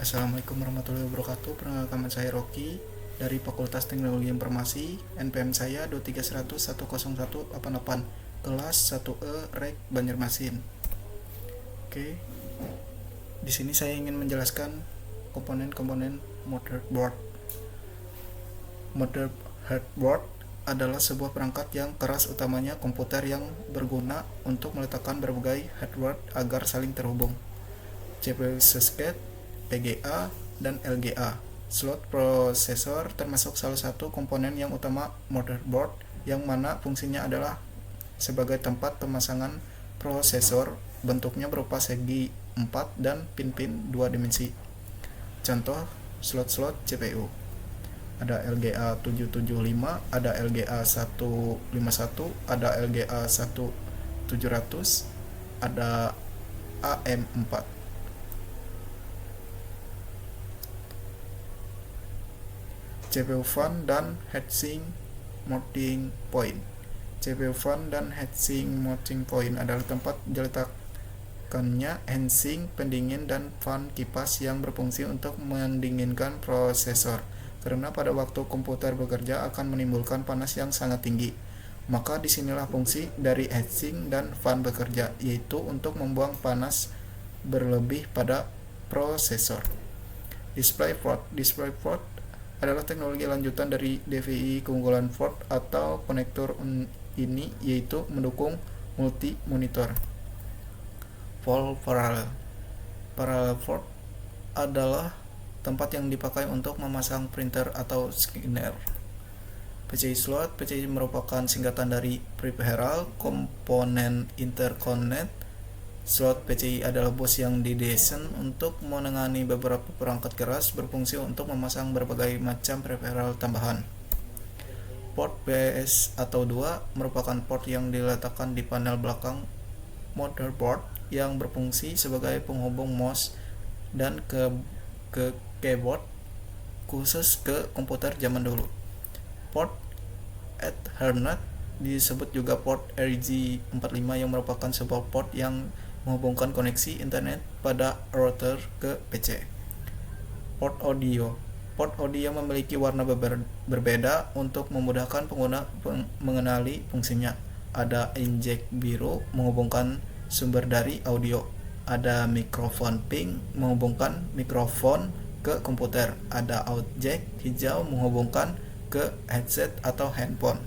Assalamualaikum warahmatullahi wabarakatuh. Perkenalkan saya Rocky dari Fakultas Teknologi Informasi. NPM saya 231010188 kelas 1E Rek Banjarmasin. Oke. Di sini saya ingin menjelaskan komponen-komponen motherboard. Motherboard adalah sebuah perangkat yang keras, utamanya komputer yang berguna untuk meletakkan berbagai hardware agar saling terhubung. CPU socket, VGA, dan LGA. Slot prosesor termasuk salah satu komponen yang utama motherboard, yang mana fungsinya adalah sebagai tempat pemasangan prosesor. Bentuknya berupa segi 4 dan pin-pin 2 dimensi. Contoh slot-slot CPU. Ada LGA 775, ada LGA 151, ada LGA 1700, ada AM4. CPU fan dan heatsink mounting point. CPU fan dan heatsink mounting point adalah tempat diletakkannya heatsink pendingin dan fan kipas yang berfungsi untuk mendinginkan prosesor, karena pada waktu komputer bekerja akan menimbulkan panas yang sangat tinggi. Maka disinilah fungsi dari heatsink dan fan bekerja, yaitu untuk membuang panas berlebih pada prosesor. DisplayPort adalah teknologi lanjutan dari DVI. Keunggulan port atau konektor ini yaitu mendukung multi monitor. Parallel port adalah tempat yang dipakai untuk memasang printer atau scanner. PCI slot. PCI merupakan singkatan dari peripheral component interconnect. Slot PCI adalah bus yang didesain untuk menangani beberapa perangkat keras, berfungsi untuk memasang berbagai macam peripheral tambahan. Port PS atau 2 merupakan port yang diletakkan di panel belakang motherboard yang berfungsi sebagai penghubung mouse dan ke keyboard, khusus ke komputer zaman dulu. Port Ethernet disebut juga port RJ45 yang merupakan sebuah port yang menghubungkan koneksi internet pada router ke PC. Port audio. Port audio memiliki warna berbeda untuk memudahkan pengguna mengenali fungsinya. Ada injek biru menghubungkan sumber dari audio. Ada mikrofon pink menghubungkan mikrofon ke komputer. Ada out jack hijau menghubungkan ke headset atau handphone.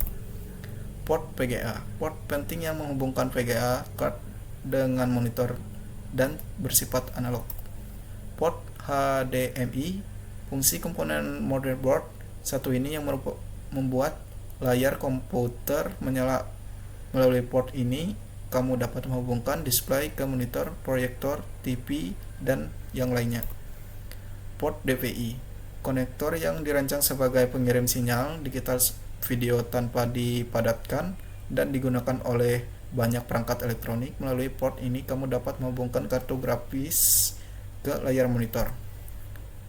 Port VGA. Port penting yang menghubungkan VGA card dengan monitor dan bersifat analog. Port HDMI. Fungsi komponen motherboard satu ini yang membuat layar komputer menyala. Melalui port ini kamu dapat menghubungkan display ke monitor, proyektor, TV, dan yang lainnya. Port DVI. Konektor yang dirancang sebagai pengirim sinyal digital video tanpa dipadatkan dan digunakan oleh banyak perangkat elektronik. Melalui port ini kamu dapat menghubungkan kartu grafis ke layar monitor.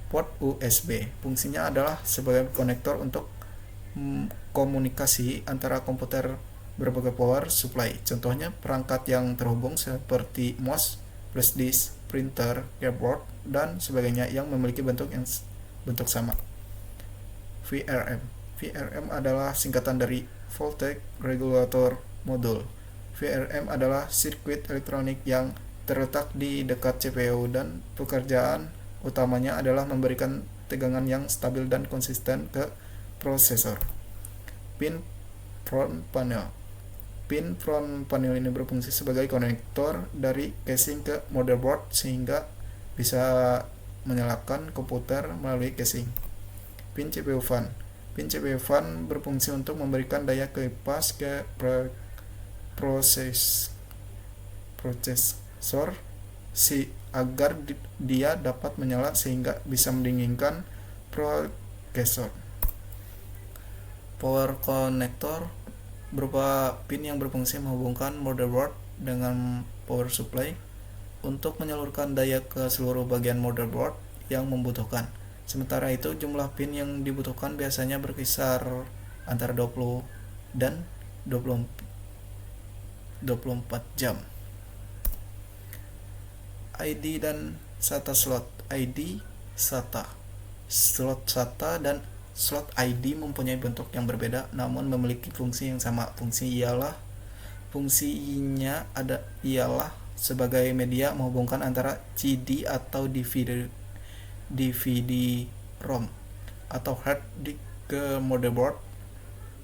Port USB. Fungsinya adalah sebagai konektor untuk komunikasi antara komputer berbagai power supply. Contohnya perangkat yang terhubung seperti mouse, flash disk, printer, keyboard, dan sebagainya yang memiliki bentuk sama. VRM. VRM adalah singkatan dari Voltage Regulator Module. VRM adalah sirkuit elektronik yang terletak di dekat CPU dan pekerjaan utamanya adalah memberikan tegangan yang stabil dan konsisten ke prosesor. Pin front panel. Pin front panel ini berfungsi sebagai konektor dari casing ke motherboard sehingga bisa menyalakan komputer melalui casing. Pin CPU fan. Pin CPU fan berfungsi untuk memberikan daya kipas ke prosesor agar dia dapat menyala sehingga bisa mendinginkan prosesor. Power connector berupa pin yang berfungsi menghubungkan motherboard dengan power supply untuk menyalurkan daya ke seluruh bagian motherboard yang membutuhkan. Sementara itu, jumlah pin yang dibutuhkan biasanya berkisar antara 20 dan 24 jam. ID dan SATA slot. ID SATA. Slot SATA dan slot ID mempunyai bentuk yang berbeda namun memiliki fungsi yang sama. Fungsinya ialah sebagai media menghubungkan antara CD atau DVD-ROM atau hard disk ke motherboard.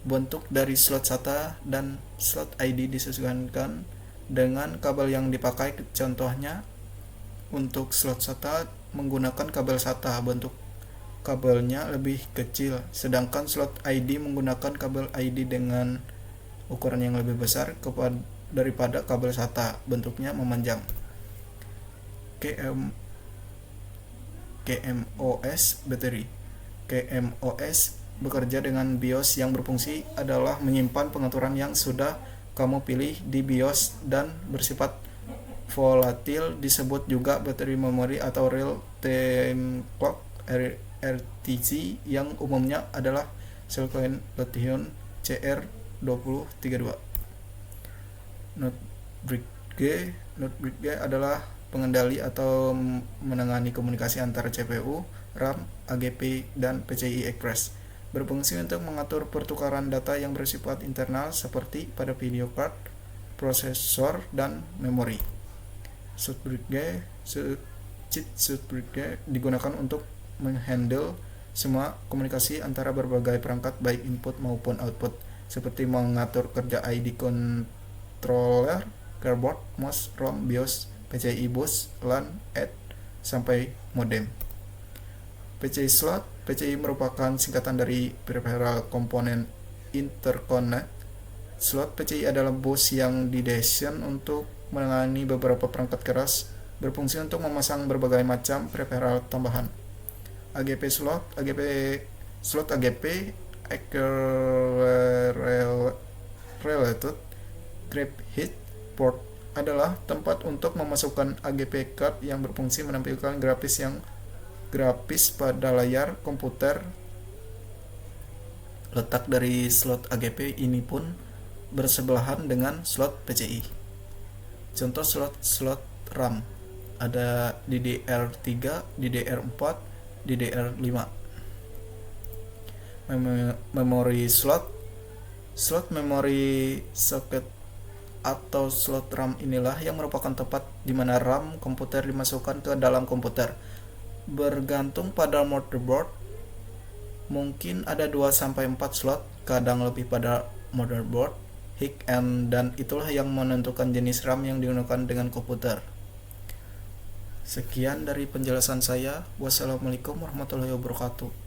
Bentuk dari slot SATA dan slot ID disesuaikan dengan kabel yang dipakai. Contohnya, untuk slot SATA menggunakan kabel SATA, bentuk kabelnya lebih kecil, sedangkan slot ID menggunakan kabel ID dengan ukuran yang lebih besar daripada kabel SATA, bentuknya memanjang. KMOS baterai. KMOS bekerja dengan BIOS yang berfungsi adalah menyimpan pengaturan yang sudah kamu pilih di BIOS dan bersifat volatil, disebut juga baterai memori atau real time clock RTC, yang umumnya adalah Silicon Lithium CR2032. Notebridge G adalah pengendali atau menangani komunikasi antara CPU, RAM, AGP, dan PCI Express. Berfungsi untuk mengatur pertukaran data yang bersifat internal seperti pada video card, prosesor, dan memori. Chip Switchbridge digunakan untuk menghandle semua komunikasi antara berbagai perangkat baik input maupun output, seperti mengatur kerja ID controller, keyboard, mouse, ROM, BIOS, PCI bus, LAN, sampai modem. PCI slot. PCI merupakan singkatan dari Peripheral Component Interconnect. Slot PCI adalah bus yang didesain untuk menangani beberapa perangkat keras, berfungsi untuk memasang berbagai macam peripheral tambahan. AGP slot. AGP Accelerated Graph Head Port adalah tempat untuk memasukkan AGP card yang berfungsi menampilkan grafis pada layar komputer. Letak dari slot AGP ini pun bersebelahan dengan slot PCI. Contoh slot RAM ada DDR3, DDR4, DDR5. Memory slot. Slot memory socket atau slot RAM inilah yang merupakan tempat di mana RAM komputer dimasukkan ke dalam komputer. Bergantung pada motherboard, mungkin ada 2-4 slot, kadang lebih pada motherboard, dan itulah yang menentukan jenis RAM yang digunakan dengan komputer. Sekian dari penjelasan saya. Wassalamualaikum warahmatullahi wabarakatuh.